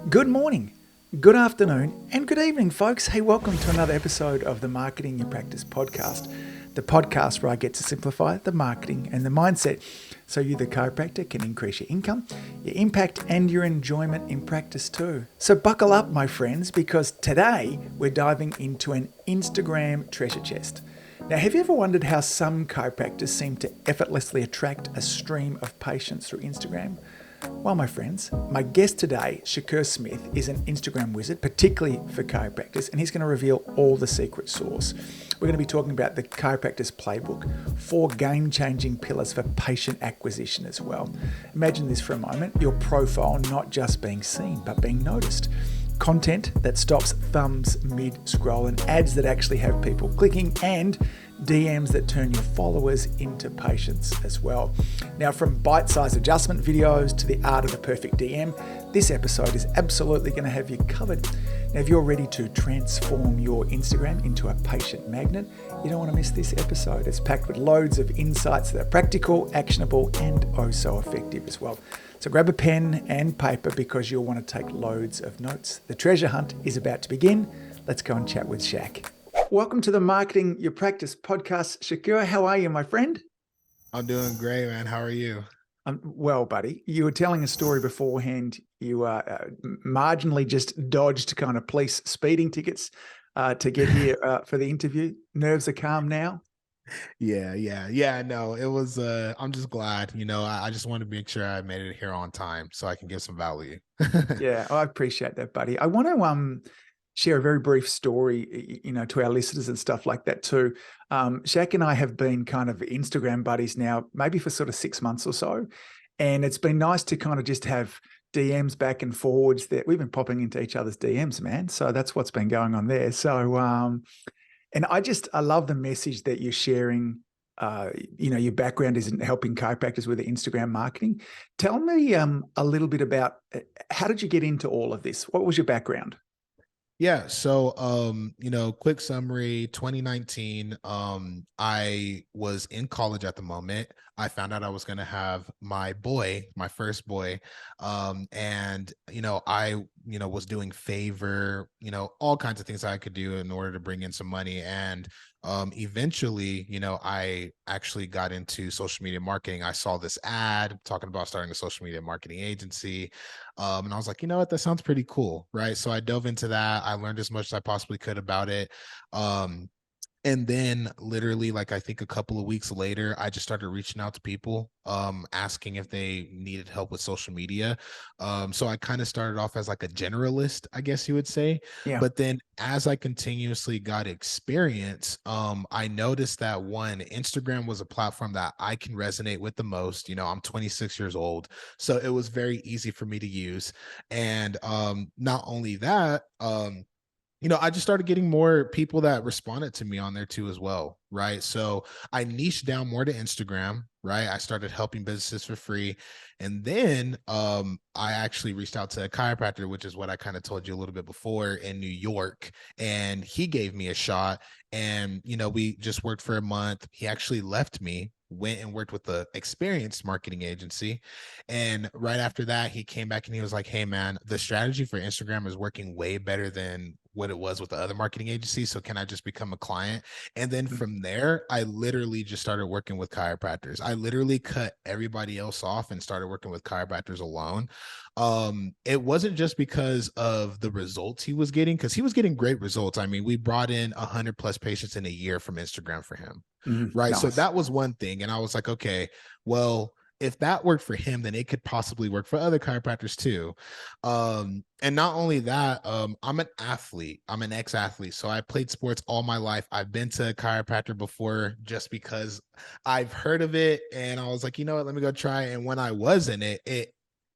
Good morning, good afternoon, and good evening, folks. Hey, welcome to another episode of the Marketing Your Practice podcast, the podcast where I get to simplify the marketing and the mindset so you, the chiropractor, can increase your income, your impact, and your enjoyment in practice too. So buckle up, my friends, because today we're diving into an Instagram treasure chest. Now, have you ever wondered how some chiropractors seem to effortlessly attract a stream of patients through Instagram? Well, my friends, my guest today, Shakur Smith, is an Instagram wizard, particularly for chiropractors, and he's going to reveal all the secret sauce. We're going to be talking about the chiropractor's playbook, 4 game-changing pillars for patient acquisition as well. Imagine this for a moment, your profile not just being seen, but being noticed. Content that stops thumbs mid-scroll and ads that actually have people clicking, and DMs that turn your followers into patients as well. Now, from bite-sized adjustment videos to the art of the perfect DM, this episode is absolutely going to have you covered. Now, if you're ready to transform your Instagram into a patient magnet, you don't want to miss this episode. It's packed with loads of insights that are practical, actionable, and oh so effective as well. So grab a pen and paper because you'll want to take loads of notes. The treasure hunt is about to begin. Let's go and chat with Shaq. Welcome to the Marketing Your Practice podcast. Shakur, how are you, my friend? I'm doing great, man. How are you? Well, buddy, you were telling a story beforehand. You marginally just dodged kind of police speeding tickets to get here for the interview. Nerves are calm now? Yeah. No, it was, I'm just glad, I just wanted to make sure I made it here on time so I can give some value. Yeah, I appreciate that, buddy. I want to share a very brief story, to our listeners and stuff like that too. Shaq and I have been kind of Instagram buddies now, maybe for sort of 6 months or so. And it's been nice to kind of just have DMs back and forwards that we've been popping into each other's DMs, man. So that's what's been going on there. So, and I love the message that you're sharing. Your background is in helping chiropractors with the Instagram marketing. Tell me a little bit about how did you get into all of this? What was your background? Yeah. So, quick summary, 2019, I was in college at the moment. I found out I was going to have my boy, my first boy. And, was doing favor, all kinds of things I could do in order to bring in some money. And, eventually, I actually got into social media marketing. I saw this ad talking about starting a social media marketing agency. And I was like, you know what, that sounds pretty cool, right? So I dove into that. I learned as much as I possibly could about it. And then literally, like, I think a couple of weeks later, I just started reaching out to people, asking if they needed help with social media. So I kind of started off as like a generalist, I guess you would say. Yeah. But then as I continuously got experience, I noticed that one, Instagram was a platform that I can resonate with the most. I'm 26 years old, so it was very easy for me to use. And not only that, I just started getting more people that responded to me on there too as well, right? So I niched down more to Instagram, right? I started helping businesses for free. And then I actually reached out to a chiropractor, which is what I kind of told you a little bit before, in New York, and he gave me a shot. And we just worked for a month. He actually left me, went and worked with the experienced marketing agency. And right after that, he came back and he was like, hey man, the strategy for Instagram is working way better than what it was with the other marketing agencies. So can I just become a client? And then from there, I literally just started working with chiropractors. I literally cut everybody else off and started working with chiropractors alone. It wasn't just because of the results he was getting, because he was getting great results. I mean, we brought in 100 plus patients in a year from Instagram for him. Right. So Nice. that was one thing. And I was like, okay, well, if that worked for him, then it could possibly work for other chiropractors too. And not only that, I'm an athlete. I'm an ex-athlete. So I played sports all my life. I've been to a chiropractor before just because I've heard of it. And I was like, you know what, let me go try it. And when I was in it, it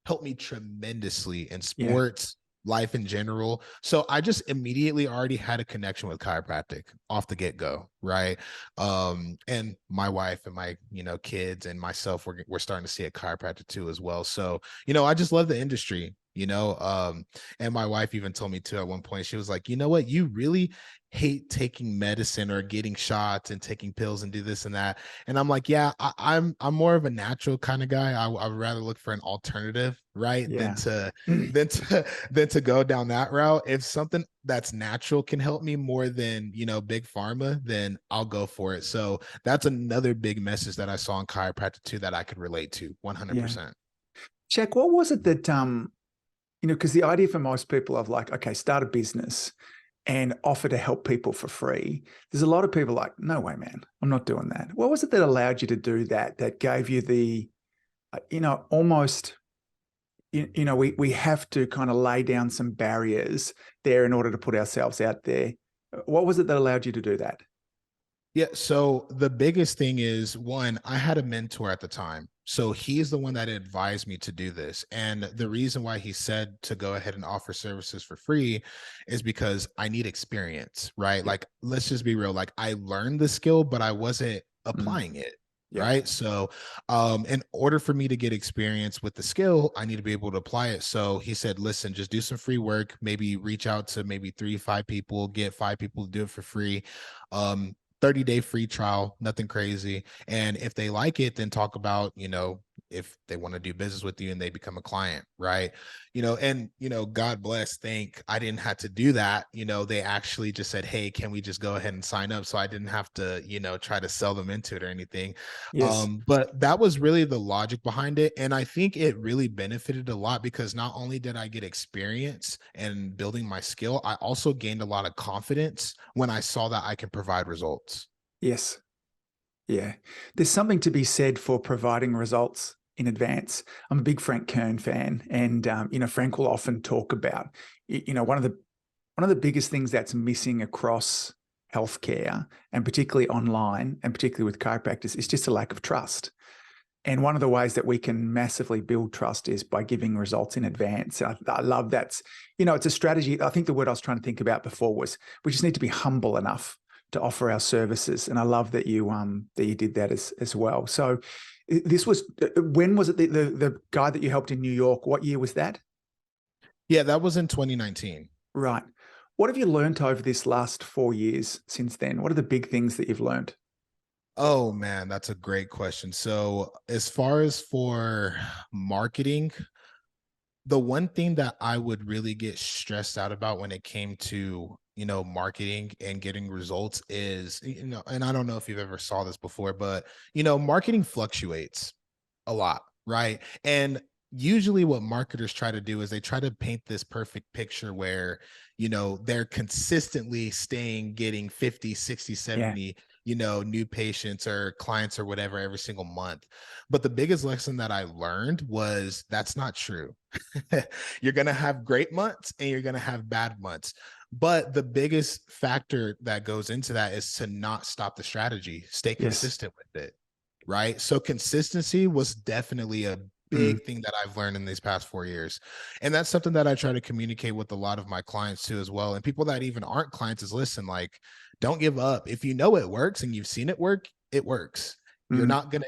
helped me tremendously in Yeah. sports, life in general. So I just immediately already had a connection with chiropractic off the get-go, right? And my wife and my, kids and myself, we're starting to see a chiropractor too as well. So, I just love the industry. And my wife even told me too at one point, she was like, you know what, you really hate taking medicine or getting shots and taking pills and do this and that. And I'm like, yeah, I'm more of a natural kind of guy. I would rather look for an alternative, right, than Yeah. to than to go down that route. If something that's natural can help me more than big pharma, then I'll go for it. So that's another big message that I saw in chiropractic too that I could relate to Yeah. 100%. Jack, what was it that because the idea for most people of like, okay, start a business and offer to help people for free. There's a lot of people like, no way, man, I'm not doing that. What was it that allowed you to do that? That gave you the, almost, we have to kind of lay down some barriers there in order to put ourselves out there. What was it that allowed you to do that? Yeah. So the biggest thing is, one, I had a mentor at the time. So he's the one that advised me to do this. And the reason why he said to go ahead and offer services for free is because I need experience, right? Yep. Like, let's just be real. Like, I learned the skill, but I wasn't Mm. applying it. Yep. Right. So, in order for me to get experience with the skill, I need to be able to apply it. So he said, listen, just do some free work, maybe reach out to maybe 3 5 people, get 5 people to do it for free. Um, 30-day free trial, nothing crazy. And if they like it, then talk about, if they want to do business with you and they become a client, right? God bless, thank I didn't have to do that. They actually just said, hey, can we just go ahead and sign up? So I didn't have to, try to sell them into it or anything. Yes. But that was really the logic behind it. And I think it really benefited a lot because not only did I get experience and building my skill, I also gained a lot of confidence when I saw that I can provide results. Yes. Yeah. There's something to be said for providing results in advance. I'm a big Frank Kern fan, and Frank will often talk about, one of the biggest things that's missing across healthcare, and particularly online, and particularly with chiropractors, is just a lack of trust. And one of the ways that we can massively build trust is by giving results in advance. And I love that. It's a strategy. I think the word I was trying to think about before was we just need to be humble enough to offer our services. And I love that you did that as well. So this was, when was it the guy that you helped in New York? What year was that? Yeah, that was in 2019. Right. What have you learned over this last 4 years since then? What are the big things that you've learned? Oh man, that's a great question. So, as far as for marketing, the one thing that I would really get stressed out about when it came to, marketing and getting results is, and I don't know if you've ever saw this before, but, marketing fluctuates a lot, right? And usually what marketers try to do is they try to paint this perfect picture where, they're consistently staying getting 50, 60, Yeah. 70, new patients or clients or whatever every single month. But the biggest lesson that I learned was that's not true. You're going to have great months and you're going to have bad months. But the biggest factor that goes into that is to not stop the strategy, stay Yes. consistent with it. Right. So consistency was definitely a Mm. big thing that I've learned in these past 4 years. And that's something that I try to communicate with a lot of my clients too, as well. And people that even aren't clients is listen, like, don't give up. If you know it works and you've seen it work, it works. Mm.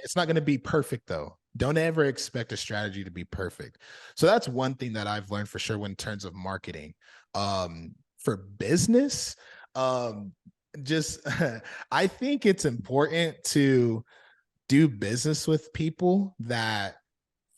It's not going to be perfect though. Don't ever expect a strategy to be perfect. So that's one thing that I've learned for sure when in terms of marketing. For business, just I think it's important to do business with people that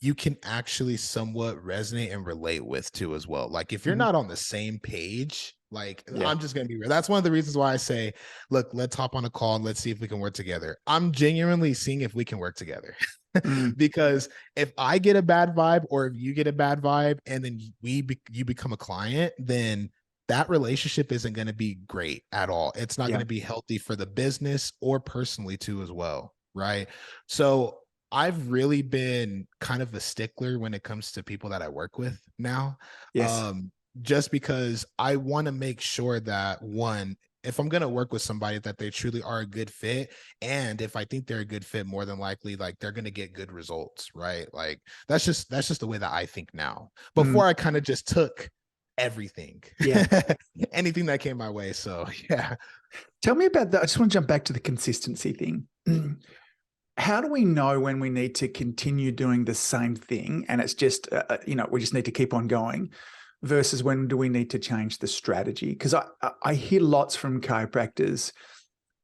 you can actually somewhat resonate and relate with too as well. Like if you're Mm. not on the same page, like Yeah. I'm just gonna be real. That's one of the reasons why I say, look, let's hop on a call and let's see if we can work together. I'm genuinely seeing if we can work together. Mm. Because if I get a bad vibe or if you get a bad vibe and then you become a client, then that relationship isn't going to be great at all. It's not going Yeah. to be healthy for the business or personally too as well, right? So I've really been kind of a stickler when it comes to people that I work with now. Yes. Um, just because I want to make sure that one, if I'm going to work with somebody, that they truly are a good fit. And if I think they're a good fit, more than likely, like they're going to get good results, right? Like that's just the way that I think now. Mm. Before I kind of just took everything, Yeah. anything that came my way. So yeah. Tell me about that. I just want to jump back to the consistency thing. how do we know when we need to continue doing the same thing and it's just, we just need to keep on going versus when do we need to change the strategy? Because I hear lots from chiropractors,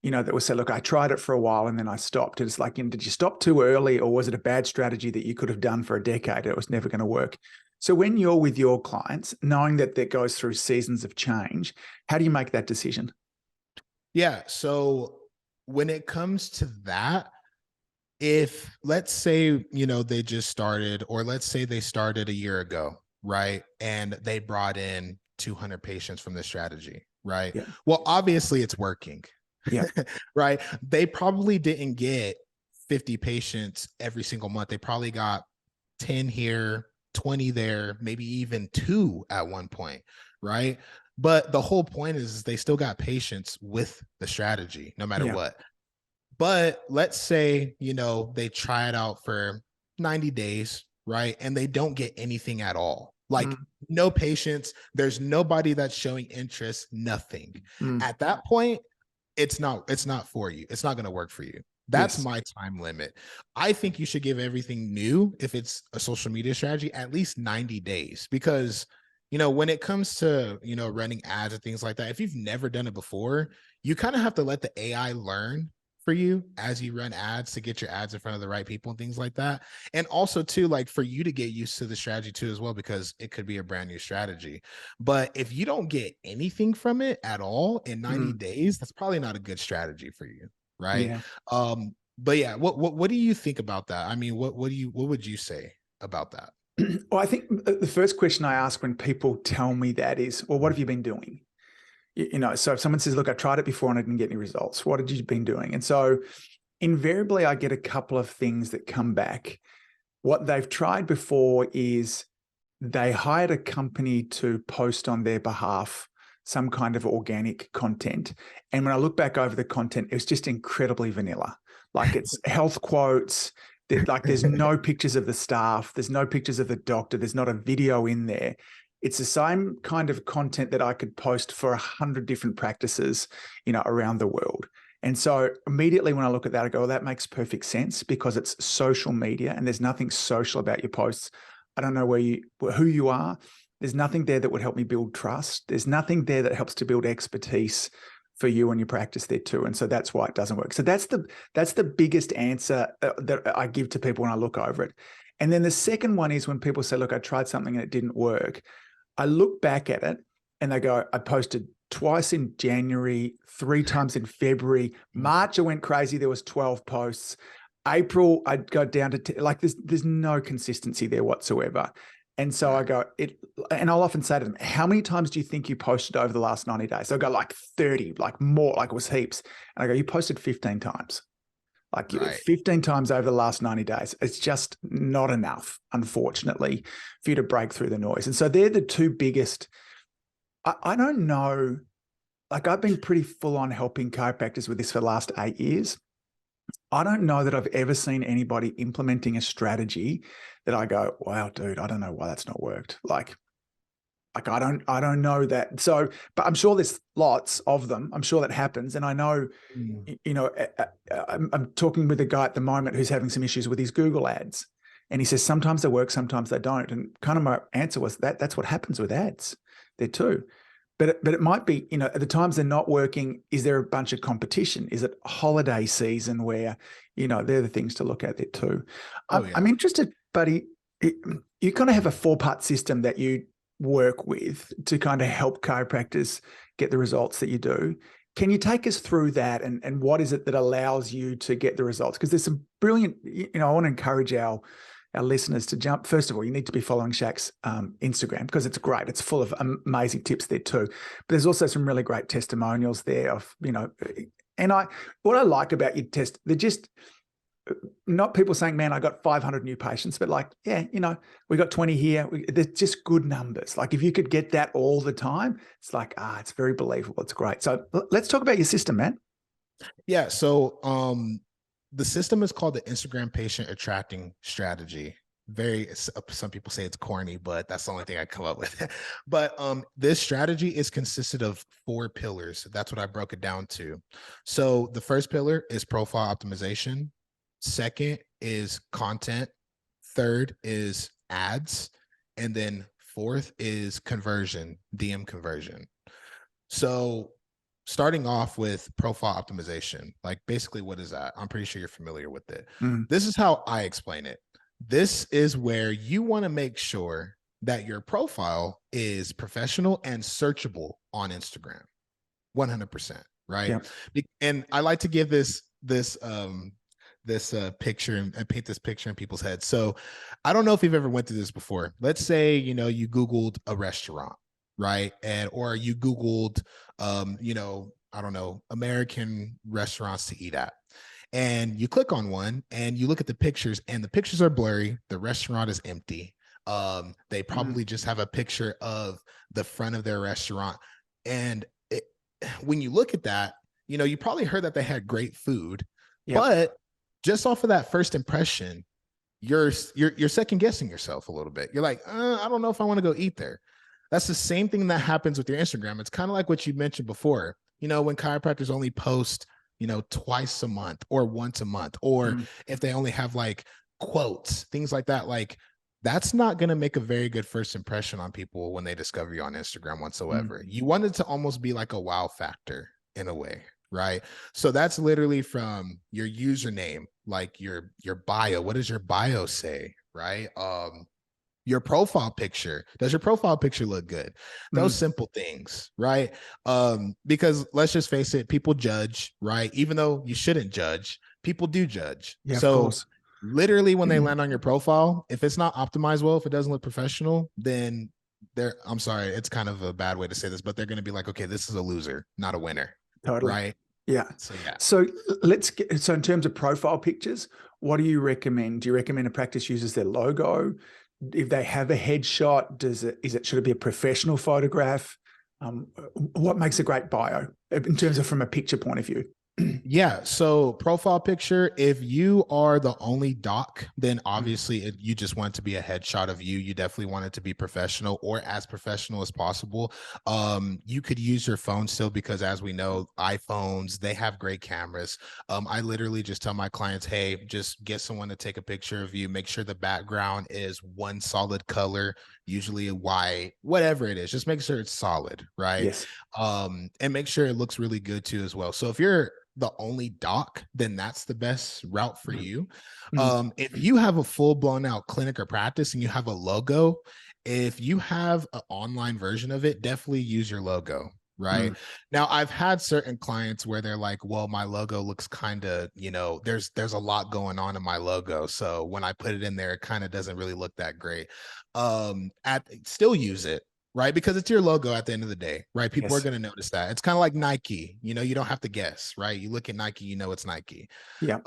that will say, look, I tried it for a while and then I stopped. And it's like, did you stop too early or was it a bad strategy that you could have done for a decade? It was never going to work. So when you're with your clients, knowing that goes through seasons of change, how do you make that decision? Yeah. So when it comes to that, if let's say, they just started, or let's say they started a year ago, right? And they brought in 200 patients from the strategy, right? Yeah. Well, obviously it's working, Yeah. right? They probably didn't get 50 patients every single month. They probably got 10 here, 20 there, maybe even 2 at one point, right? But the whole point is they still got patients with the strategy, no matter Yeah. what. But let's say, they try it out for 90 days, right? And they don't get anything at all. Like no patients, there's nobody that's showing interest, nothing. At that point, it's not for you. It's not going to work for you. That's Yes. my time limit. I think you should give everything new, if it's a social media strategy, at least 90 days, because when it comes to running ads and things like that, if you've never done it before, you kind of have to let the AI learn for you as you run ads to get your ads in front of the right people and things like that. And also too, like for you to get used to the strategy too as well, because it could be a brand new strategy. But if you don't get anything from it at all in 90 days, that's probably not a good strategy for you, right? Yeah. But yeah, what do you think about that? I mean, what would you say about that? Well, I think the first question I ask when people tell me that is, well, what have you been doing? So if someone says, look, I tried it before and I didn't get any results, what had you been doing? And so invariably I get a couple of things that come back. What they've tried before is they hired a company to post on their behalf some kind of organic content. And when I look back over the content, it was just incredibly vanilla. Like it's health quotes, like there's no pictures of the staff, there's no pictures of the doctor, there's not a video in there. It's the same kind of content that I could post for 100 different practices, around the world. And so immediately when I look at that, I go, well, that makes perfect sense because it's social media and there's nothing social about your posts. I don't know who you are. There's nothing there that would help me build trust. There's nothing there that helps to build expertise for you and your practice there too. And so that's why it doesn't work. So that's the biggest answer that I give to people when I look over it. And then the second one is when people say, look, I tried something and it didn't work. I look back at it and they go, I posted twice in January, 3 times in February. March, I went crazy. There was 12 posts. April, I'd go down to 10. Like there's no consistency there whatsoever. And so I go, and I'll often say to them, how many times do you think you posted over the last 90 days? So I go like 30, like more, like it was heaps. And I go, you posted 15 times. Like 15 times over the last 90 days. It's just not enough, unfortunately, for you to break through the noise. And so they're the two biggest. I don't know. Like I've been pretty full on helping chiropractors with this for the last 8 years. I don't know that I've ever seen anybody implementing a strategy that I go, wow, dude, I don't know why that's not worked. Like I don't know that. So, but I'm sure there's lots of them. I'm sure that happens. And I know, I'm talking with a guy at the moment who's having some issues with his Google ads. And he says, sometimes they work, sometimes they don't. And kind of my answer was that's what happens with ads there too. But it might be, at the times they're not working, is there a bunch of competition? Is it holiday season where, they're the things to look at there too. I'm interested, buddy, you kind of have a 4-part system that you work with to kind of help chiropractors get the results that you do. Can you take us through that and what is it that allows you to get the results? Because there's some brilliant, I want to encourage our listeners to jump. First of all, you need to be following Shaq's Instagram because it's great. It's full of amazing tips there too. But there's also some really great testimonials there of, and what I like about your test, they're just not people saying, man, I got 500 new patients, but like, yeah, we got 20 here. They're just good numbers. Like if you could get that all the time, it's like, it's very believable. It's great. So let's talk about your system, man. Yeah. So, the system is called the Instagram patient attracting strategy. Some people say it's corny, but that's the only thing I come up with. But this strategy is consisted of 4 pillars. That's what I broke it down to. So the first pillar is profile optimization. Second is content. Third is ads. And then fourth is conversion, DM conversion. So starting off with profile optimization, like basically what is that? I'm pretty sure you're familiar with it. This is how I explain it. This is where you want to make sure that your profile is professional and searchable on Instagram. 100%, right? Yeah. And I like to give this picture and paint this picture in people's heads. So I don't know if you've ever went through this before. Let's say, you know, you Googled a restaurant, right? And or you Googled you know, I don't know, American restaurants to eat at. And you click on one and you look at the pictures and the pictures are blurry. The restaurant is empty. They probably just have a picture of the front of their restaurant. And when you look at that, you know, you probably heard that they had great food, but just off of that first impression, you're second guessing yourself a little bit. You're like, I don't know if I want to go eat there. That's the same thing that happens with your Instagram. It's kind of like what you mentioned before. You know, when chiropractors only post, you know, twice a month or once a month, or if they only have like quotes, things like that, like that's not going to make a very good first impression on people when they discover you on Instagram whatsoever. You want it to almost be like a wow factor in a way, right? So that's literally from your username, like your bio. What does your bio say, right? Your profile picture. Does your profile picture look good? Those simple things, right? Because let's just face it, people judge, right? Even though you shouldn't judge, people do judge. Yeah, so of course. literally when they land on your profile, if it's not optimized well, if it doesn't look professional, then I'm sorry, it's kind of a bad way to say this, but they're going to be like, okay, this is a loser, not a winner. Totally. Right. Yeah. So yeah. So so in terms of profile pictures, what do you recommend? Do you recommend a practice uses their logo? If they have a headshot, should it be a professional photograph? What makes a great bio in terms of from a picture point of view? Yeah. So profile picture, if you are the only doc, then obviously you just want it to be a headshot of you. You definitely want it to be professional or as professional as possible. You could use your phone still because as we know, iPhones, they have great cameras. I literally just tell my clients, hey, just get someone to take a picture of you. Make sure the background is one solid color, usually white, whatever it is. Just make sure it's solid, right? Yes. And make sure it looks really good too as well. So if you're the only doc, then that's the best route for you. If you have a full blown out clinic or practice and you have a logo, if you have an online version of it, definitely use your logo. Right. Now, I've had certain clients where they're like, well, my logo looks kind of, you know, there's a lot going on in my logo. So when I put it in there, it kind of doesn't really look that great. Still use it, right? Because it's your logo at the end of the day, right? People are going to notice that. It's kind of like Nike, you know, you don't have to guess, right? You look at Nike, you know, it's Nike. Yeah.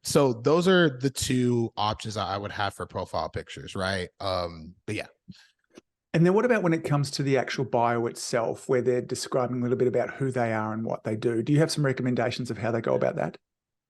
So those are the two options I would have for profile pictures, right? But yeah. And then what about when it comes to the actual bio itself, where they're describing a little bit about who they are and what they do? Do you have some recommendations of how they go about that?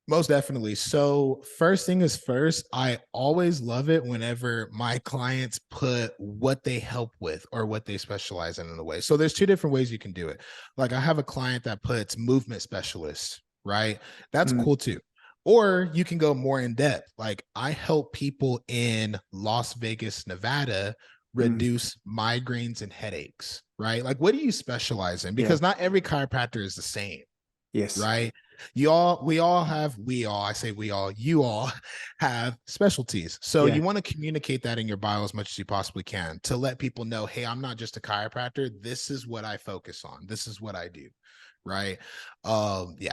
Most definitely. So first thing is first, I always love it whenever my clients put what they help with or what they specialize in a way. So there's two different ways you can do it. Like I have a client that puts movement specialist, right? That's cool too. Or you can go more in depth. Like I help people in Las Vegas, Nevada reduce migraines and headaches, right? Like what do you specialize in? Because not every chiropractor is the same. Yes. Right. You all have specialties. So you want to communicate that in your bio as much as you possibly can to let people know, hey, I'm not just a chiropractor. This is what I focus on. This is what I do. Right. Yeah.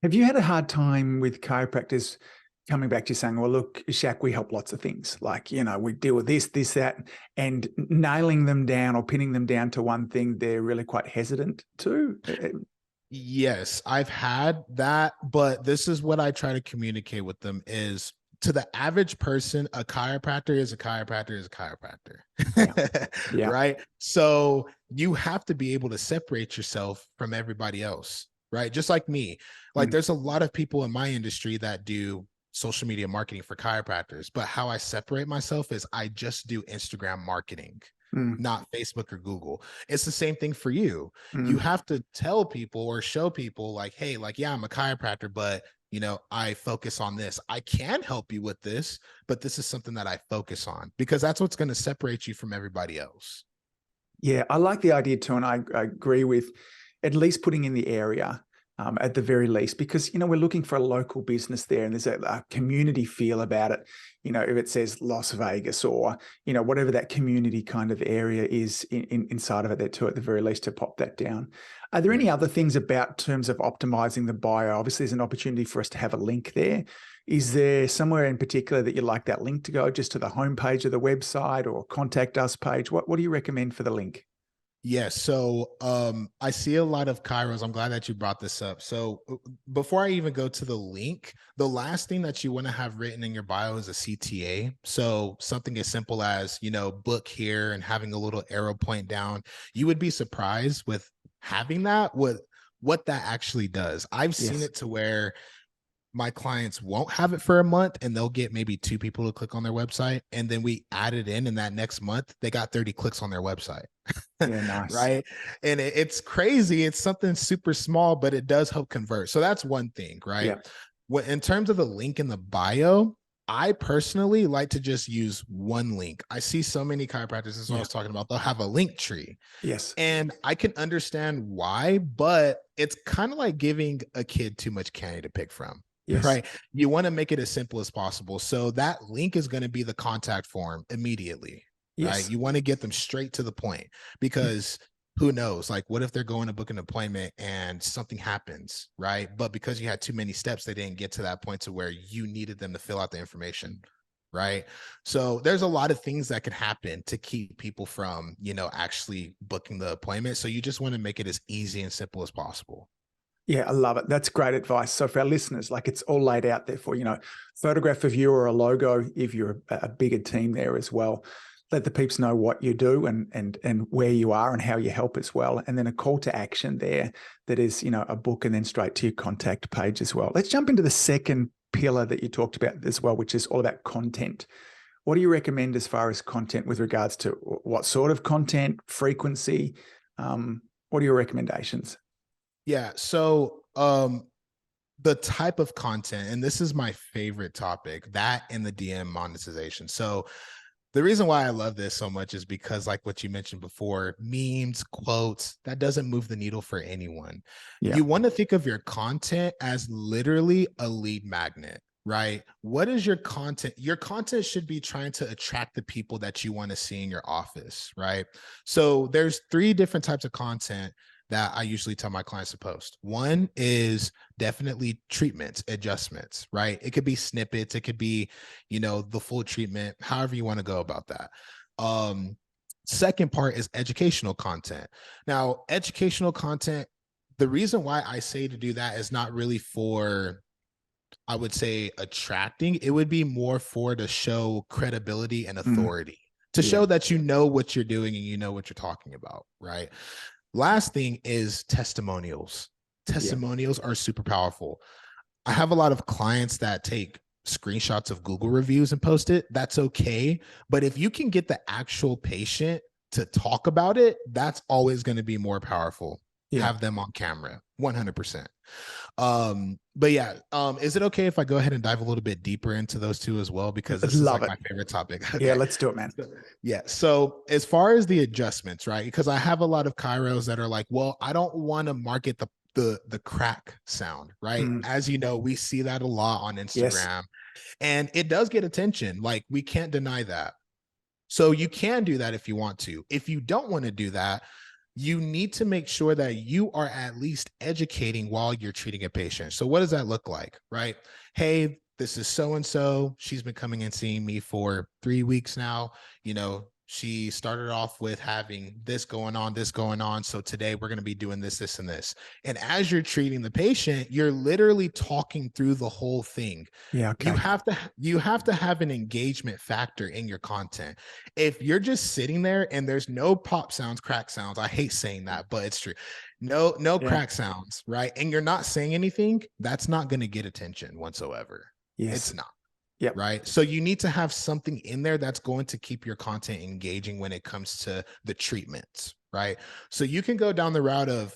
Have you had a hard time with chiropractors coming back to you saying, well, look, Shaq, we help lots of things. Like, you know, we deal with this, that, and nailing them down or pinning them down to one thing they're really quite hesitant to? Yes, I've had that, but this is what I try to communicate with them is to the average person, a chiropractor is a chiropractor is a chiropractor. Yeah. Right. So you have to be able to separate yourself from everybody else. Right. Just like me. Like there's a lot of people in my industry that do social media marketing for chiropractors, but how I separate myself is I just do Instagram marketing. Not Facebook or Google. It's the same thing for you. You have to tell people or show people like, hey, like, yeah, I'm a chiropractor, but I focus on this. I can help you with this, but this is something that I focus on because that's what's going to separate you from everybody else. Yeah, I like the idea too, and I agree with at least putting in the area at the very least, because we're looking for a local business there, and there's a community feel about it. If it says Las Vegas or whatever that community kind of area is inside of it there too, at the very least, to pop that down. Are there any Yeah. other things about terms of optimizing the bio? Obviously, there's an opportunity for us to have a link there. Is there somewhere in particular that you'd like that link to go, just to the homepage of the website or contact us page? What do you recommend for the link? Yes. So I see a lot of Kairos. I'm glad that you brought this up. So before I even go to the link, the last thing that you want to have written in your bio is a CTA. So something as simple as, book here and having a little arrow point down. You would be surprised with having that, what that actually does. I've seen Yes. it to where my clients won't have it for a month and they'll get maybe 2 people to click on their website. And then we add it in that next month, they got 30 clicks on their website. Yeah, nice. Right. And it's crazy. It's something super small, but it does help convert. So that's one thing, right? Yeah. In terms of the link in the bio, I personally like to just use one link. I see so many chiropractors, what I was talking about, they'll have a link tree. Yes. And I can understand why, but it's kind of like giving a kid too much candy to pick from. Yes. Right. You want to make it as simple as possible. So that link is going to be the contact form immediately. Yes. Right. You want to get them straight to the point because who knows? Like, what if they're going to book an appointment and something happens? Right. But because you had too many steps, they didn't get to that point to where you needed them to fill out the information. Right. So there's a lot of things that could happen to keep people from, actually booking the appointment. So you just want to make it as easy and simple as possible. Yeah, I love it. That's great advice. So for our listeners, like, it's all laid out there for, photograph of you or a logo if you're a bigger team there as well. Let the peeps know what you do and where you are and how you help as well. And then a call to action there that is, a book and then straight to your contact page as well. Let's jump into the second pillar that you talked about as well, which is all about content. What do you recommend as far as content with regards to what sort of content, frequency? What are your recommendations? Yeah. So the type of content, and this is my favorite topic, that and the DM monetization. So the reason why I love this so much is because, like what you mentioned before, memes, quotes, that doesn't move the needle for anyone. Yeah. You want to think of your content as literally a lead magnet, right? What is your content? Your content should be trying to attract the people that you want to see in your office, right? So there's 3 different types of content that I usually tell my clients to post. One is definitely treatments, adjustments, right? It could be snippets, it could be, the full treatment, however you want to go about that. Second part is educational content. Now, educational content, the reason why I say to do that is not really for, I would say, attracting. It would be more for to show credibility and authority, to show that you know what you're doing and you know what you're talking about, right? Last thing is testimonials. Testimonials are super powerful. I have a lot of clients that take screenshots of Google reviews and post it. That's okay. But if you can get the actual patient to talk about it, that's always going to be more powerful. Have them on camera, 100%. But yeah, is it okay if I go ahead and dive a little bit deeper into those 2 as well? Because this is like my favorite topic. Okay. Yeah, let's do it, man. Yeah. So as far as the adjustments, right? Because I have a lot of chiros that are like, well, I don't want to market the crack sound, right? As you know, we see that a lot on Instagram, and it does get attention. Like, we can't deny that. So you can do that if you want to. If you don't want to do that, you need to make sure that you are at least educating while you're treating a patient. So what does that look like, right? Hey, this is so-and-so. She's been coming and seeing me for 3 weeks now. She started off with having this going on. So today we're going to be doing this, this, and this. And as you're treating the patient, you're literally talking through the whole thing. Yeah. Okay. You have to have an engagement factor in your content. If you're just sitting there and there's no pop sounds, crack sounds, I hate saying that, but it's true. No crack sounds, right? And you're not saying anything, that's not going to get attention whatsoever. Yes. It's not. Yeah. Right. So you need to have something in there that's going to keep your content engaging when it comes to the treatments. Right. So you can go down the route of,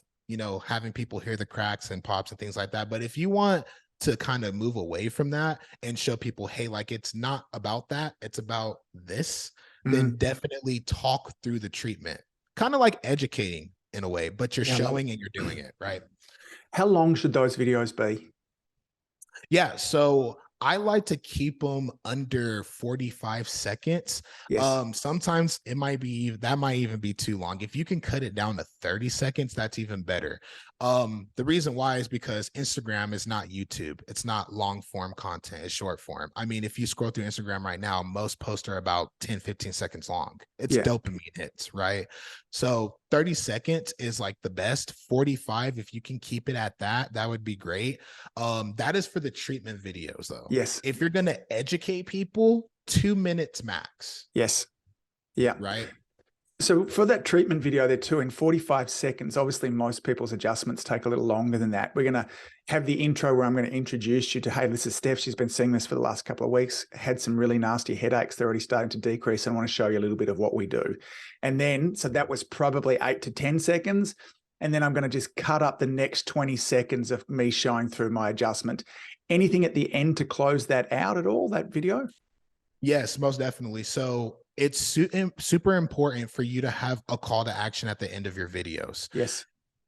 having people hear the cracks and pops and things like that. But if you want to kind of move away from that and show people, hey, like it's not about that, it's about this, then definitely talk through the treatment. Kind of like educating in a way, but you're Yeah, I love it. showing and you're doing it, right? How long should those videos be? Yeah, so I like to keep them under 45 seconds. Yes. Sometimes it might be that might even be too long. If you can cut it down to 30 seconds, that's even better. The reason why is because Instagram is not YouTube. It's not long form content, it's short form. I mean, if you scroll through Instagram right now, most posts are about 10, 15 seconds long. It's Yeah. dopamine hits, right? So 30 seconds is like the best. 45, if you can keep it at that, that would be great. That is for the treatment videos though. Yes. If you're gonna educate people, 2 minutes max. Yes. Yeah. Right. So for that treatment video there too, in 45 seconds, obviously most people's adjustments take a little longer than that. We're going to have the intro where I'm going to introduce you to, hey, this is Steph. She's been seeing this for the last couple of weeks, had some really nasty headaches. They're already starting to decrease. I want to show you a little bit of what we do. And then, so that was probably 8 to 10 seconds. And then I'm going to just cut up the next 20 seconds of me showing through my adjustment. Anything at the end to close that out at all, that video? Yes, most definitely. So it's super important for you to have a call to action at the end of your videos. Yes.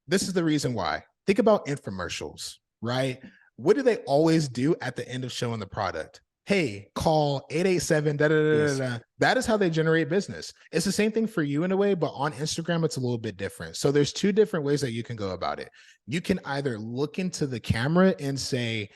This is the reason why. Think about infomercials, right? What do they always do at the end of showing the product? Hey, call 887, da, da, da, Yes. da. That is how they generate business. It's the same thing for you in a way, but on Instagram, it's a little bit different. So there's two different ways that you can go about it. You can either look into the camera and say,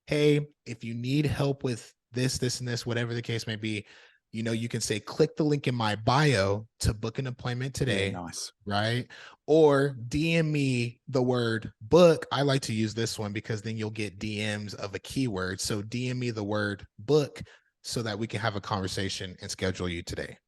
hey, if you need help with this, this, and this, whatever the case may be, you know, you can say, click the link in my bio to book an appointment today. Yeah, nice. Right? Or DM me the word book. I like to use this one because then you'll get DMs of a keyword. So DM me the word book so that we can have a conversation and schedule you today.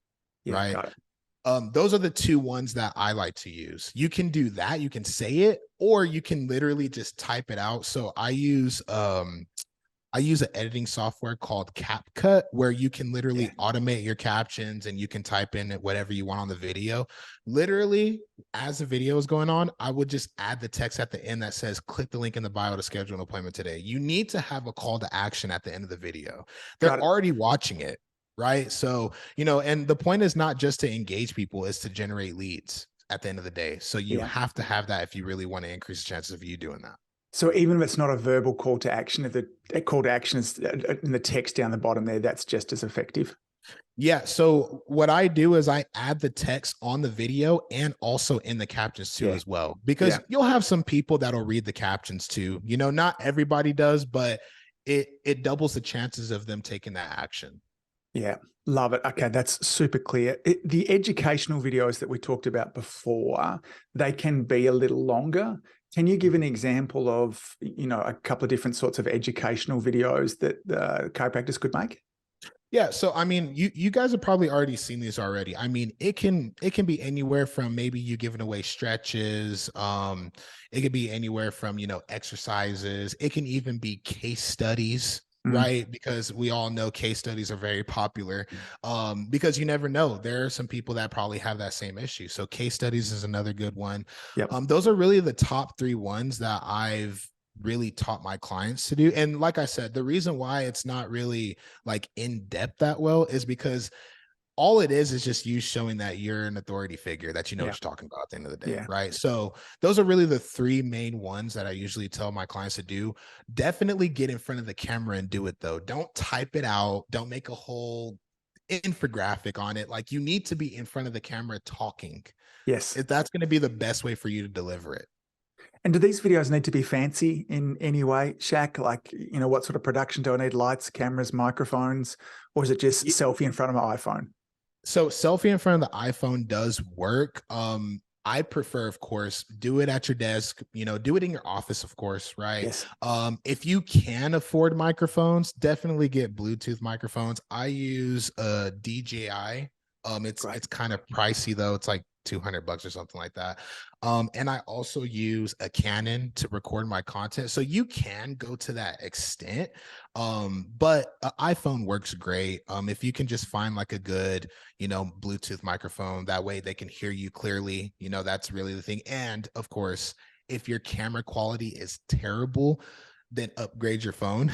Yeah, right? got it. Those are the two ones that I like to use. You can do that. You can say it, or you can literally just type it out. So I use an editing software called CapCut where you can literally automate your captions and you can type in whatever you want on the video. Literally, as the video is going on, I would just add the text at the end that says, click the link in the bio to schedule an appointment today. You need to have a call to action at the end of the video. They're already watching it, right? So, you know, and the point is not just to engage people, it's to generate leads at the end of the day. So you have to have that if you really want to increase the chances of you doing that. So even if it's not a verbal call to action, if the call to action is in the text down the bottom there, that's just as effective. Yeah. So what I do is I add the text on the video and also in the captions too as well, because you'll have some people that'll read the captions too. You know, not everybody does, but it doubles the chances of them taking that action. Yeah, love it. Okay, that's super clear. The educational videos that we talked about before, they can be a little longer. Can you give an example of, you know, a couple of different sorts of educational videos that chiropractors could make? Yeah, so I mean, you guys have probably already seen these already. I mean, it can be anywhere from maybe you giving away stretches. It could be anywhere from, you know, exercises. It can even be case studies, right? Because we all know case studies are very popular. Because you never know. There are some people that probably have that same issue. So case studies is another good one. Those are really the top 3 ones that I've really taught my clients to do. And like I said, the reason why it's not really like in depth that well is because all it is just you showing that you're an authority figure, that you know what you're talking about at the end of the day, right? So those are really the 3 main ones that I usually tell my clients to do. Definitely get in front of the camera and do it though. Don't type it out. Don't make a whole infographic on it. Like, you need to be in front of the camera talking. Yes. If that's going to be the best way for you to deliver it. And do these videos need to be fancy in any way, Shaq? Like, you know, what sort of production do I need? Lights, cameras, microphones, or is it just selfie in front of my iPhone? So selfie in front of the iPhone does work. I prefer, of course, do it at your desk, you know, do it in your office, of course, right? Yes. If you can afford microphones, definitely get Bluetooth microphones. I use a DJI. It's kind of pricey though. It's like $200 or something like that. And I also use a Canon to record my content. So you can go to that extent. But an iPhone works great. If you can just find like a good, you know, Bluetooth microphone, that way they can hear you clearly, you know, that's really the thing. And of course, if your camera quality is terrible, then upgrade your phone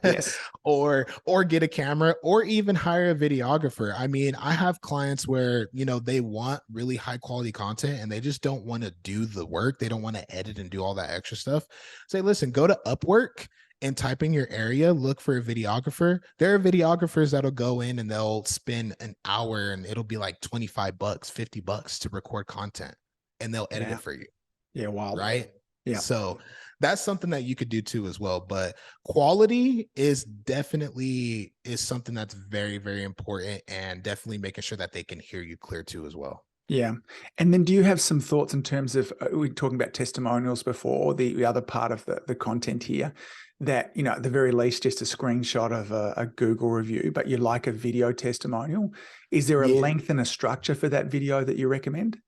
Yes. or get a camera or even hire a videographer. I mean, I have clients where, you know, they want really high quality content and they just don't want to do the work. They don't want to edit and do all that extra stuff. Say, listen, go to Upwork and type in your area, look for a videographer. There are videographers that'll go in and they'll spend an hour and it'll be like 25 bucks, 50 bucks to record content and they'll edit Yeah. it for you. Yeah. Wow. Right. Yeah. So that's something that you could do too as well. But quality is definitely is something that's very, very important, and definitely making sure that they can hear you clear too as well. Yeah. And then do you have some thoughts in terms of, we were talking about testimonials before, the other part of the content here, that, you know, at the very least, just a screenshot of a Google review, but you like a video testimonial. Is there a Yeah. length and a structure for that video that you recommend?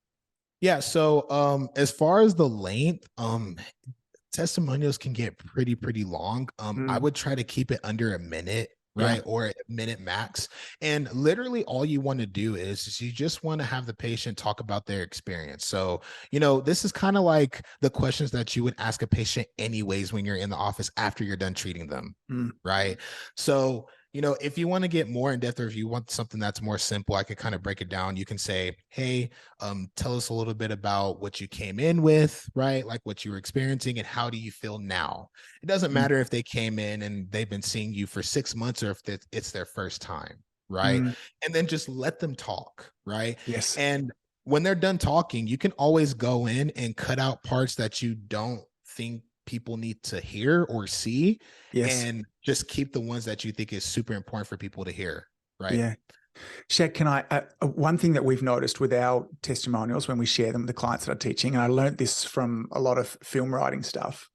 Yeah. So as far as the length, testimonials can get pretty long. I would try to keep it under a minute, Yeah. right? Or a minute max. And literally all you want to do is you just want to have the patient talk about their experience. So, you know, this is kind of like the questions that you would ask a patient anyways when you're in the office after you're done treating them, right? So, you know, if you want to get more in depth, or if you want something that's more simple, I could kind of break it down. You can say, hey, tell us a little bit about what you came in with, right? Like what you were experiencing and how do you feel now? It doesn't matter if they came in and they've been seeing you for 6 months or if it's their first time, right? And then just let them talk, right? Yes. And when they're done talking, you can always go in and cut out parts that you don't think people need to hear or see, Yes. and just keep the ones that you think is super important for people to hear, right? Yeah. Shaq, can I, one thing that we've noticed with our testimonials when we share them with the clients that are teaching, and I learned this from a lot of film writing stuff,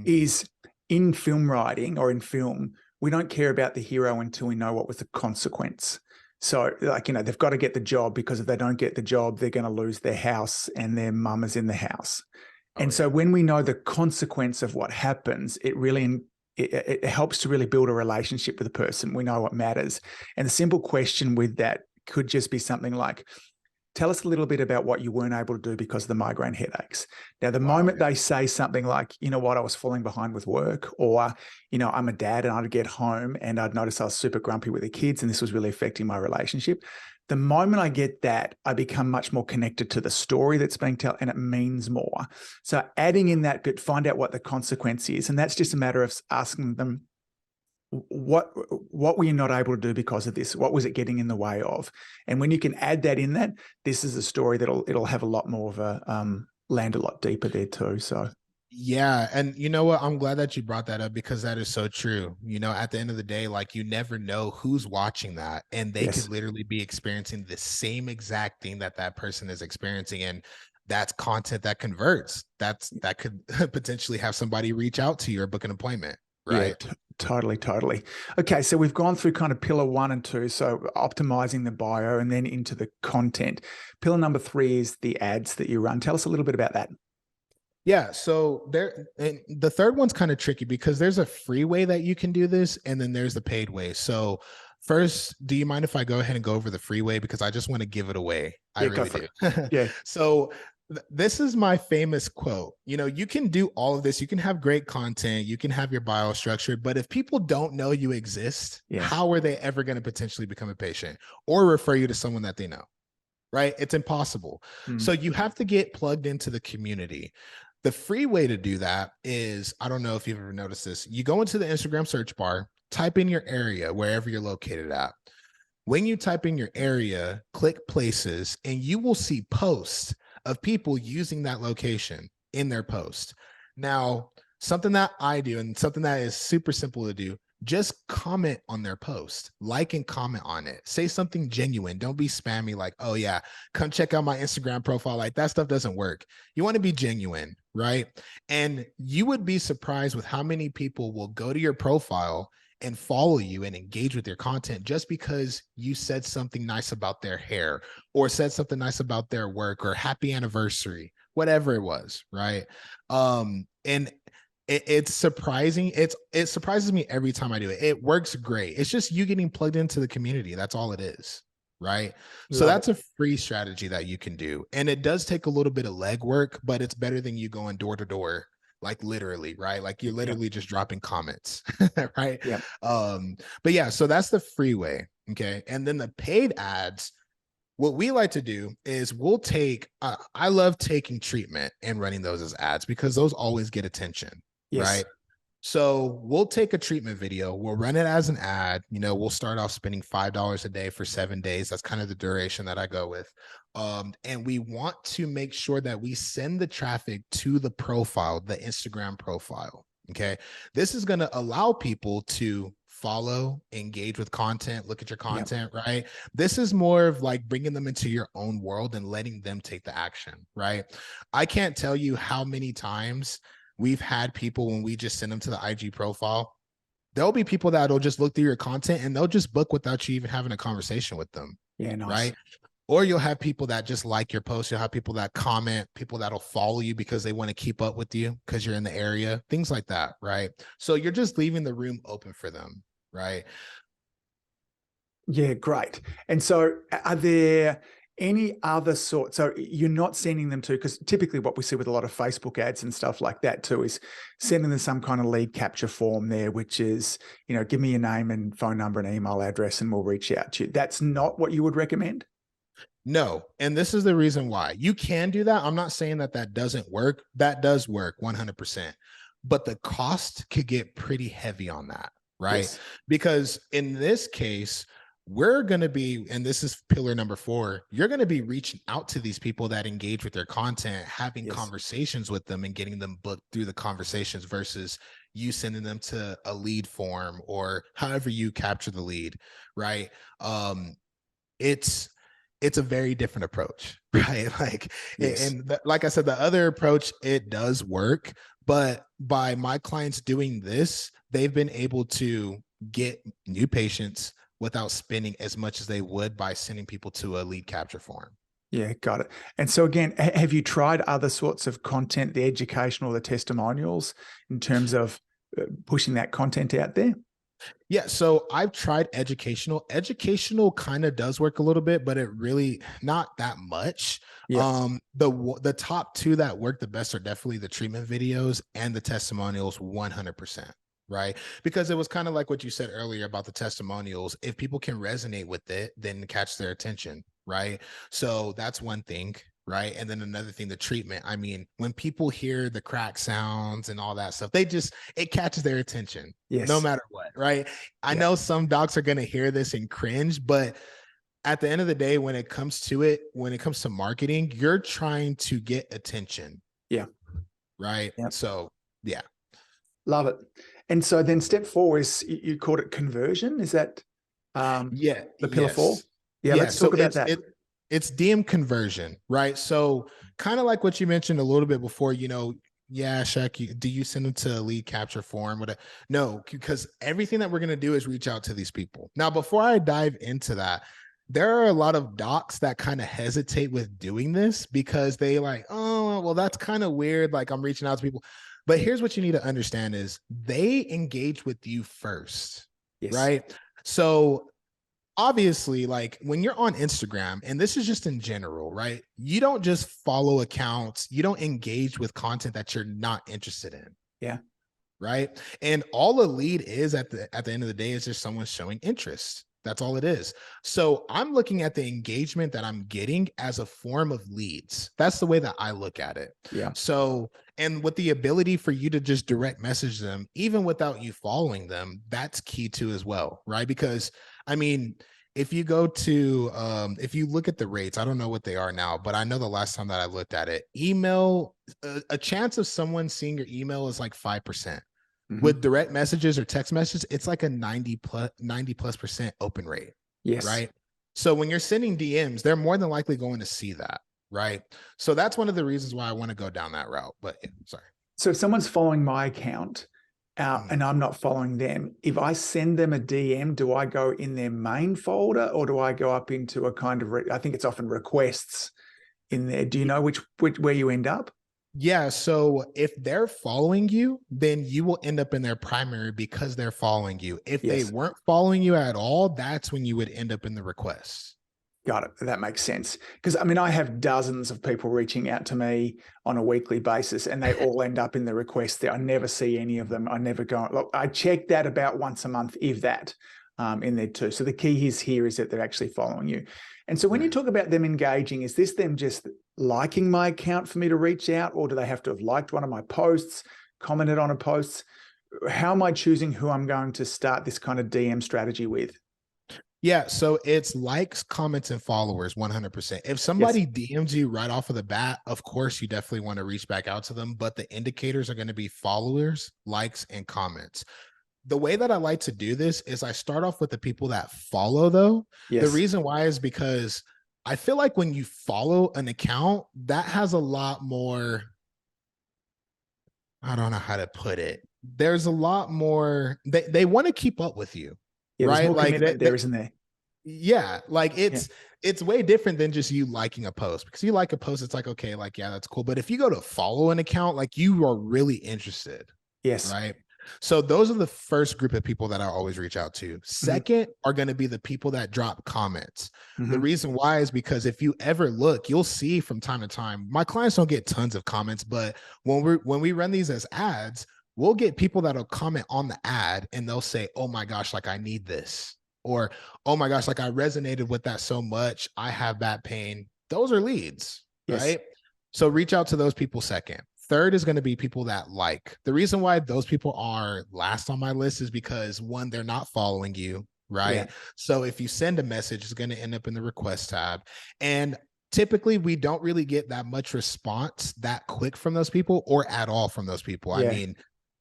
is in film writing or in film, we don't care about the hero until we know what was the consequence. So, like, you know, they've got to get the job, because if they don't get the job, they're going to lose their house and their mum is in the house. And so when we know the consequence of what happens, it really it helps to really build a relationship with the person. We know what matters. And the simple question with that could just be something like, tell us a little bit about what you weren't able to do because of the migraine headaches. Now, the moment they say something like, you know what, I was falling behind with work, or, you know, I'm a dad and I'd get home and I'd notice I was super grumpy with the kids and this was really affecting my relationship. The moment I get that, I become much more connected to the story that's being told, and it means more. So adding in that bit, find out what the consequence is. And that's just a matter of asking them, what were you not able to do because of this? What was it getting in the way of? And when you can add that in, that this is a story it'll have a lot more of a land a lot deeper there too. So yeah. And you know what? I'm glad that you brought that up, because that is so true. You know, at the end of the day, like, you never know who's watching that, and they yes. could literally be experiencing the same exact thing that that person is experiencing. And that's content that converts. That could potentially have somebody reach out to you or book an appointment, Yeah, right? totally. Okay, so we've gone through kind of pillar 1 and 2, so optimizing the bio and then into the content. Pillar number 3 is the ads that you run. Tell us a little bit about that. Yeah, so there, and the third one's kind of tricky because there's a free way that you can do this, and then there's the paid way. So first, do you mind if I go ahead and go over the free way, because I just want to give it away? I Yeah, go really for do. it. Yeah. So this is my famous quote. You know, you can do all of this. You can have great content. You can have your bio structured, but if people don't know you exist, how are they ever going to potentially become a patient or refer you to someone that they know? Right? It's impossible. So you have to get plugged into the community. The free way to do that is, I don't know if you've ever noticed this. You go into the Instagram search bar, type in your area, wherever you're located at. When you type in your area, click places, and you will see posts of people using that location in their post. Now, something that I do, and something that is super simple to do, just comment on their post, like and comment on it. Say something genuine. Don't be spammy like, oh yeah, come check out my Instagram profile. Like, that stuff doesn't work. You want to be genuine, right? And you would be surprised with how many people will go to your profile and follow you and engage with your content just because you said something nice about their hair, or said something nice about their work, or happy anniversary, whatever it was, right? And it's surprising. It surprises me every time I do it. It works great. It's just you getting plugged into the community. That's all it is, right? So that's a free strategy that you can do. And it does take a little bit of legwork, but it's better than you going door to door like literally, right? Like you're Yeah. literally just dropping comments, right? Yeah. But yeah, so that's the free way. Okay. And then the paid ads, what we like to do is we'll take, I love taking treatment and running those as ads because those always get attention, Yes. right? So we'll take a treatment video, we'll run it as an ad. We'll start off spending $5 a day for 7 days. That's kind of the duration that I go with. And we want to make sure that we send the traffic to the profile, the Instagram profile. Okay. This is going to allow people to follow, engage with content, look at your Yeah. content, right? This is more of like bringing them into your own world and letting them take the action, right? I can't tell you how many times we've had people when we just send them to the IG profile. There'll be people that'll just look through your content and they'll just book without you even having a conversation with them. Yeah. Nice. Right. Or you'll have people that just like your post. You'll have people that comment, people that'll follow you because they want to keep up with you because you're in the area, things like that. Right. So you're just leaving the room open for them. Right. Yeah. Great. And so are there any other sort? So you're not sending them to, because typically what we see with a lot of Facebook ads and stuff like that too is sending them some kind of lead capture form there, which is, give me your name and phone number and email address and we'll reach out to you. That's not what you would recommend? No. And this is the reason why. You can do that. I'm not saying that that doesn't work. That does work 100%. But the cost could get pretty heavy on that, right? Yes. Because in this case, we're going to be, and this is pillar number 4, you're going to be reaching out to these people that engage with their content, having Yes. conversations with them and getting them booked through the conversations versus you sending them to a lead form or however you capture the lead, right? It's a very different approach, right? Like, Yes. like I said, the other approach, it does work, but by my clients doing this, they've been able to get new patients without spending as much as they would by sending people to a lead capture form. Yeah, got it. And so again, have you tried other sorts of content, the educational, the testimonials, in terms of pushing that content out there? Yeah, so I've tried educational. Educational kind of does work a little bit, but it really not that much. Yeah. The top 2 that work the best are definitely the treatment videos and the testimonials 100%. Right. Because it was kind of like what you said earlier about the testimonials. If people can resonate with it, then catch their attention. Right. So that's one thing. Right. And then another thing, the treatment. I mean, when people hear the crack sounds and all that stuff, it catches their attention. Yes. No matter what. Right. I know some docs are going to hear this and cringe, but at the end of the day, when it comes to marketing, you're trying to get attention. Yeah. Right. Yep. So, yeah. Love it. And so then step 4 is, you called it conversion. Is that the pillar 4? Yeah. Let's so talk about that. It's DM conversion, right? So kind of like what you mentioned a little bit before, yeah, Shaq, do you send them to a lead capture form? No, because everything that we're going to do is reach out to these people. Now, before I dive into that, there are a lot of docs that kind of hesitate with doing this because they like, oh, well, that's kind of weird. Like I'm reaching out to people. But here's what you need to understand is they engage with you first, right? So obviously, like when you're on Instagram, and this is just in general, right? You don't just follow accounts. You don't engage with content that you're not interested in. Yeah. Right. And all a lead is at the end of the day is just someone showing interest. That's all it is. So I'm looking at the engagement that I'm getting as a form of leads. That's the way that I look at it. Yeah. So, and with the ability for you to just direct message them, even without you following them, that's key too as well, right? Because I mean, if you go to, if you look at the rates, I don't know what they are now, but I know the last time that I looked at it, email, a chance of someone seeing your email is like 5%. With direct messages or text messages, it's like a 90+% open rate. Yes. Right. So when you're sending DMs, they're more than likely going to see that. Right. So that's one of the reasons why I want to go down that route. But yeah, sorry. So if someone's following my account and I'm not following them, if I send them a DM, do I go in their main folder or do I go up into a kind of, I think it's often requests in there. Do you know which where you end up? Yeah. So if they're following you, then you will end up in their primary because they're following you. If they weren't following you at all, that's when you would end up in the requests. Got it. That makes sense. Because I mean, I have dozens of people reaching out to me on a weekly basis, and they all end up in the request there. I never see any of them. I never go. Look, I check that about once a month, if that, in there too. So the key is here is that they're actually following you. And so when you Right. talk about them engaging, is this them just liking my account for me to reach out, or do they have to have liked one of my posts, commented on a post? How am I choosing who I'm going to start this kind of DM strategy with? Yeah, so it's likes, comments, and followers 100%. If Yes. somebody DMs you right off of the bat, of course, you definitely want to reach back out to them, but the indicators are going to be followers, likes, and comments. The way that I like to do this is I start off with the people that follow, though. The Yes. reason why is because I feel like when you follow an account, that has a lot more, I don't know how to put it. There's a lot more, they want to keep up with you, Yeah. There's right? more Like commitment there, isn't there? yeah, like Yeah. it's way different than just you liking a post, because you like a post, it's like, okay, like, yeah, that's cool. But if you go to follow an account, like you are really interested, Yes. right? So those are the first group of people that I always reach out to. Mm-hmm. Second are going to be the people that drop comments. The Mm-hmm. reason why is because if you ever look, you'll see from time to time, my clients don't get tons of comments, but when we run these as ads, we'll get people that'll comment on the ad and they'll say, oh my gosh, like I need this. Or, oh my gosh, like I resonated with that so much. I have back pain. Those are leads, Yes. right? So reach out to those people second. Third is going to be people that like. The reason why those people are last on my list is because one, they're not following you, Yeah. right? So if you send a message, it's going to end up in the request tab. And typically we don't really get that much response that quick from those people or at all from those people. I Yeah. mean,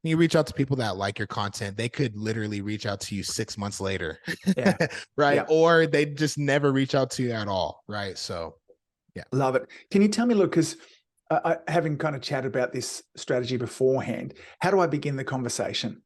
you reach out to people that like your content, they could literally reach out to you 6 months later, Yeah. right? Yeah. Or they just never reach out to you at all, right? So, yeah. Love it. Can you tell me, look, because having kind of chatted about this strategy beforehand, how do I begin the conversation?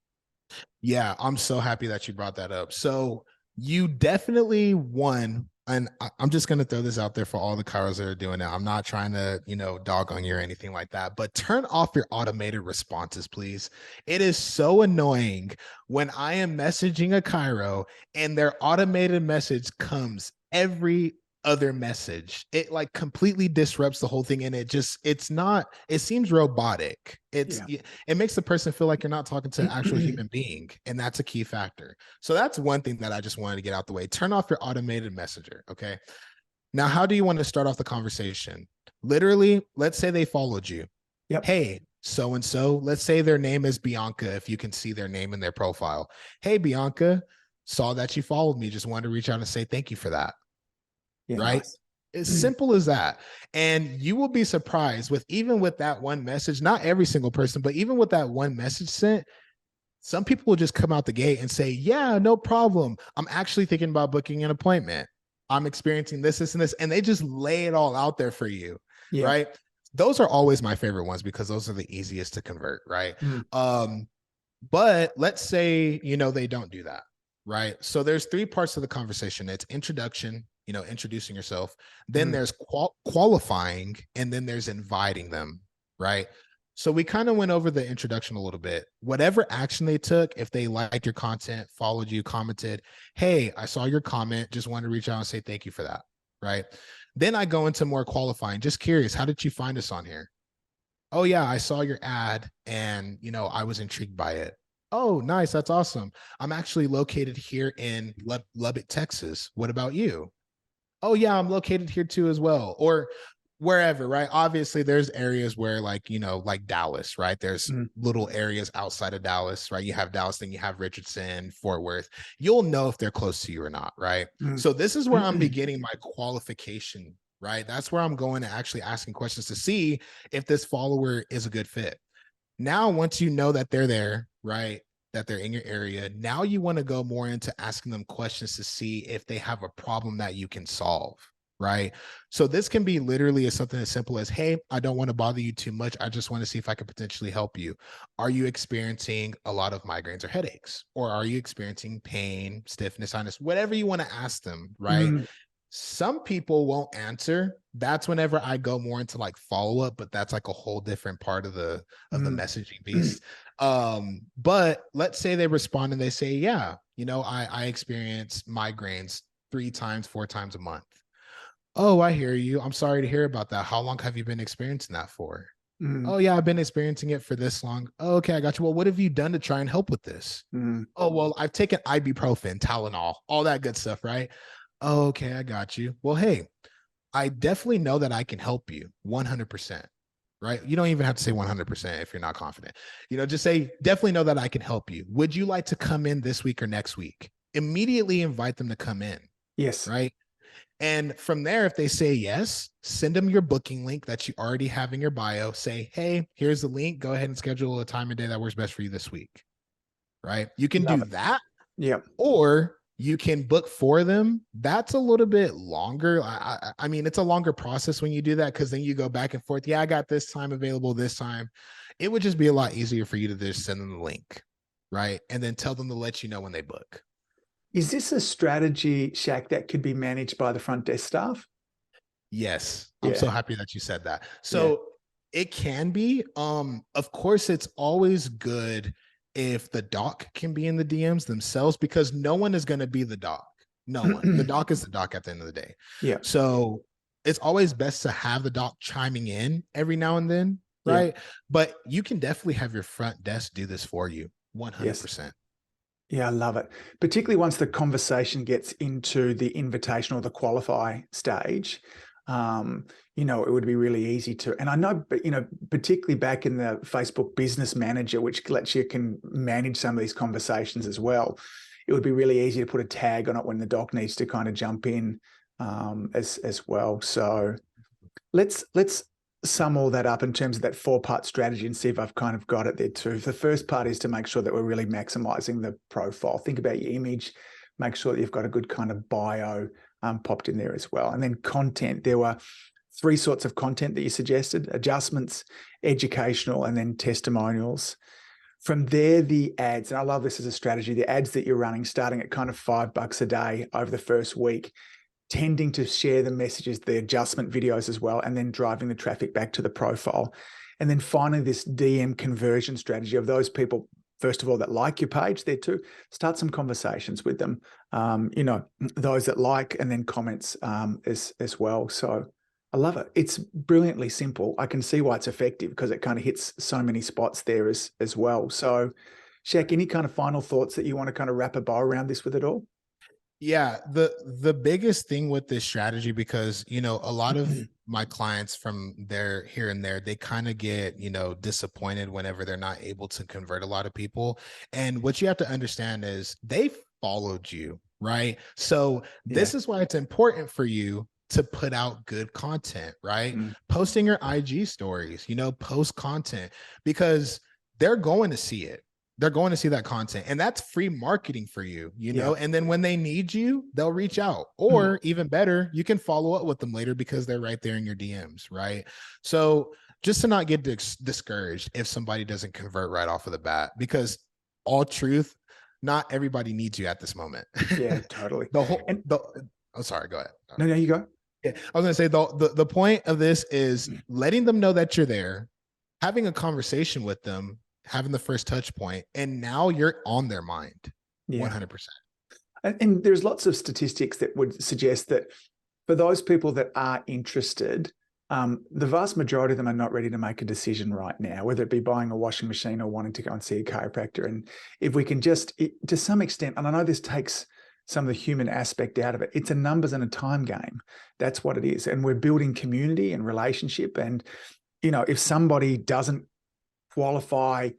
Yeah, I'm so happy that you brought that up. So you definitely won. And I'm just going to throw this out there for all the Chiros that are doing it. I'm not trying to, dog on you or anything like that, but turn off your automated responses, please. It is so annoying when I am messaging a Chiro and their automated message comes every other message. It like completely disrupts the whole thing. And it seems robotic. Yeah. It makes the person feel like you're not talking to an actual human being. And that's a key factor. So that's one thing that I just wanted to get out the way. Turn off your automated messenger. Okay. Now, how do you want to start off the conversation? Literally, let's say they followed you. Yep. Hey, so and so, let's say their name is Bianca, if you can see their name in their profile. Hey, Bianca, saw that you followed me. Just wanted to reach out and say thank you for that. Yeah. Right? Nice. As simple as that. And you will be surprised with even with that one message, not every single person, but even with that one message sent, some people will just come out the gate and say, yeah, no problem. I'm actually thinking about booking an appointment. I'm experiencing this, and this. And they just lay it all out there for you. Yeah. Right. Those are always my favorite ones because those are the easiest to convert. Right. Mm. But let's say, they don't do that. Right. So there's three parts of the conversation. It's introduction, introducing yourself. Then there's qualifying, and then there's inviting them. Right. So we kind of went over the introduction a little bit. Whatever action they took, if they liked your content, followed you, commented, hey, I saw your comment, just wanted to reach out and say thank you for that. Right. Then I go into more qualifying. Just curious, how did you find us on here? Oh yeah, I saw your ad and I was intrigued by it. Oh, nice. That's awesome. I'm actually located here in Lubbock, Texas. What about you? Oh yeah, I'm located here too as well. Or wherever, right? Obviously there's areas where like Dallas, right? There's little areas outside of Dallas, right? You have Dallas, then you have Richardson, Fort Worth. You'll know if they're close to you or not, right? So this is where I'm beginning my qualification, right? That's where I'm going to actually asking questions to see if this follower is a good fit. Now, once you know that they're there, right? That they're in your area, now you want to go more into asking them questions to see if they have a problem that you can solve, right? So this can be literally something as simple as, hey, I don't want to bother you too much. I just want to see if I could potentially help you. Are you experiencing a lot of migraines or headaches? Or are you experiencing pain, stiffness, sinus, whatever you want to ask them, right? Some people won't answer. That's whenever I go more into like follow-up, but that's like a whole different part of the messaging beast. But let's say they respond and they say, yeah, I experience migraines 3 times, 4 times a month. Oh, I hear you. I'm sorry to hear about that. How long have you been experiencing that for? Mm, Oh, yeah, I've been experiencing it for this long. Oh, okay, I got you. Well, what have you done to try and help with this? mm. Oh, well, I've taken ibuprofen, Tylenol, all that good stuff, right? Oh, okay, I got you. Well, hey, I definitely know that I can help you 100%, right? You don't even have to say 100% if you're not confident. Just say, definitely know that I can help you. Would you like to come in this week or next week? Immediately invite them to come in, Yes. right? And from there, if they say yes, send them your booking link that you already have in your bio. Say, hey, here's the link. Go ahead and schedule a time and day that works best for you this week, right? You can Love do it. that, Yep. or you can book for them. That's a little bit longer. I mean, it's a longer process when you do that because then you go back and forth. Yeah, I got this time available this time. It would just be a lot easier for you to just send them the link, right? And then tell them to let you know when they book. Is this a strategy, Shaq, that could be managed by the front desk staff? Yes, I'm so Yeah. happy that you said that. Yeah. So it can be. Of course, it's always good if the doc can be in the DMs themselves because no one is going to be the doc. No one. The doc is the doc at the end of the day. Yeah. So it's always best to have the doc chiming in every now and then, Yeah. right? But you can definitely have your front desk do this for you Yes. 100%. Yeah, I love it. Particularly once the conversation gets into the invitation or the qualify stage, um, it would be really easy to, and I know, but particularly back in the Facebook Business Manager, which lets you can manage some of these conversations as well. It would be really easy to put a tag on it when the doc needs to kind of jump in as well. So let's sum all that up in terms of that four-part strategy and see if I've kind of got it there too. The first part is to make sure that we're really maximizing the profile. Think about your image, make sure that you've got a good kind of bio popped in there as well. And then content. There were three sorts of content that you suggested: adjustments, educational, and then testimonials. From there, the ads, and I love this as a strategy, the ads that you're running starting at kind of $5 a day over the first week, tending to share the messages, the adjustment videos as well, and then driving the traffic back to the profile. And then finally, this DM conversion strategy of those people, first of all, that like your page there too, start some conversations with them, those that like, and then comments as well. So I love it. It's brilliantly simple. I can see why it's effective because it kind of hits so many spots there as well. So Shaq, any kind of final thoughts that you want to kind of wrap a bow around this with it all? Yeah, the biggest thing with this strategy, because a lot of my clients from there here and there, they kind of get disappointed whenever they're not able to convert a lot of people. And what you have to understand is they followed you, right? So Yeah. this is why it's important for you to put out good content, right? Mm. Posting your IG stories, post content, because they're going to see it. They're going to see that content, and that's free marketing for you, Yeah. and then when they need you, they'll reach out, Mm. or even better, you can follow up with them later because they're right there in your DMs, right? So just to not get discouraged if somebody doesn't convert right off of the bat, because all truth, not everybody needs you at this moment. Yeah, totally. the whole And the Oh, sorry, go ahead. no, you go. Yeah, I was gonna say the point of this is letting them know that you're there, having a conversation with them, having the first touch point, and now you're on their mind Yeah. 100%. And there's lots of statistics that would suggest that for those people that are interested, the vast majority of them are not ready to make a decision right now, whether it be buying a washing machine or wanting to go and see a chiropractor. And if we can just, to some extent, and I know this takes some of the human aspect out of it, it's a numbers and a time game. That's what it is. And we're building community and relationship. And, if somebody doesn't qualify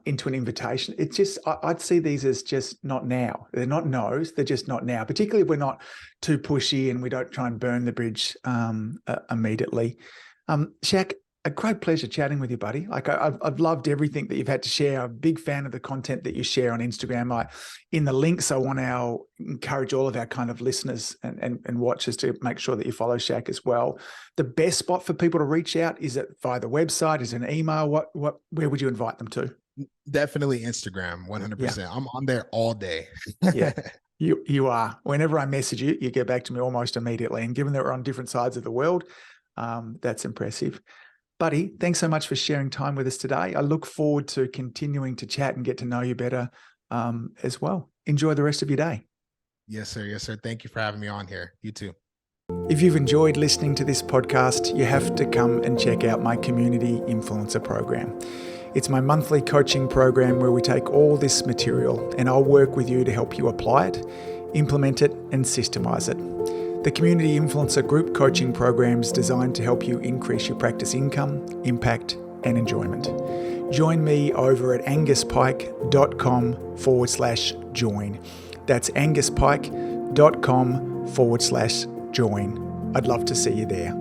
into an invitation, it's just, I'd see these as just not now. They're not no's, they're just not now, particularly if we're not too pushy and we don't try and burn the bridge immediately. Shaq, a great pleasure chatting with you, buddy. Like I've loved everything that you've had to share. I'm a big fan of the content that you share on Instagram. In the links, I want to encourage all of our kind of listeners and watchers to make sure that you follow Shaq as well. The best spot for people to reach out, is it via the website? Is it an email? Where would you invite them to? Definitely Instagram, Yeah. 100%. I'm on there all day. Yeah. You are. Whenever I message you, you get back to me almost immediately. And given that we're on different sides of the world, that's impressive. Buddy, thanks so much for sharing time with us today. I look forward to continuing to chat and get to know you better as well. Enjoy the rest of your day. Yes, sir. Yes, sir. Thank you for having me on here. You too. If you've enjoyed listening to this podcast, you have to come and check out my Community Influencer Program. It's my monthly coaching program where we take all this material and I'll work with you to help you apply it, implement it, and systemize it. The Community Influencer Group Coaching Program is designed to help you increase your practice income, impact, and enjoyment. Join me over at anguspyke.com/join. That's anguspyke.com/join. I'd love to see you there.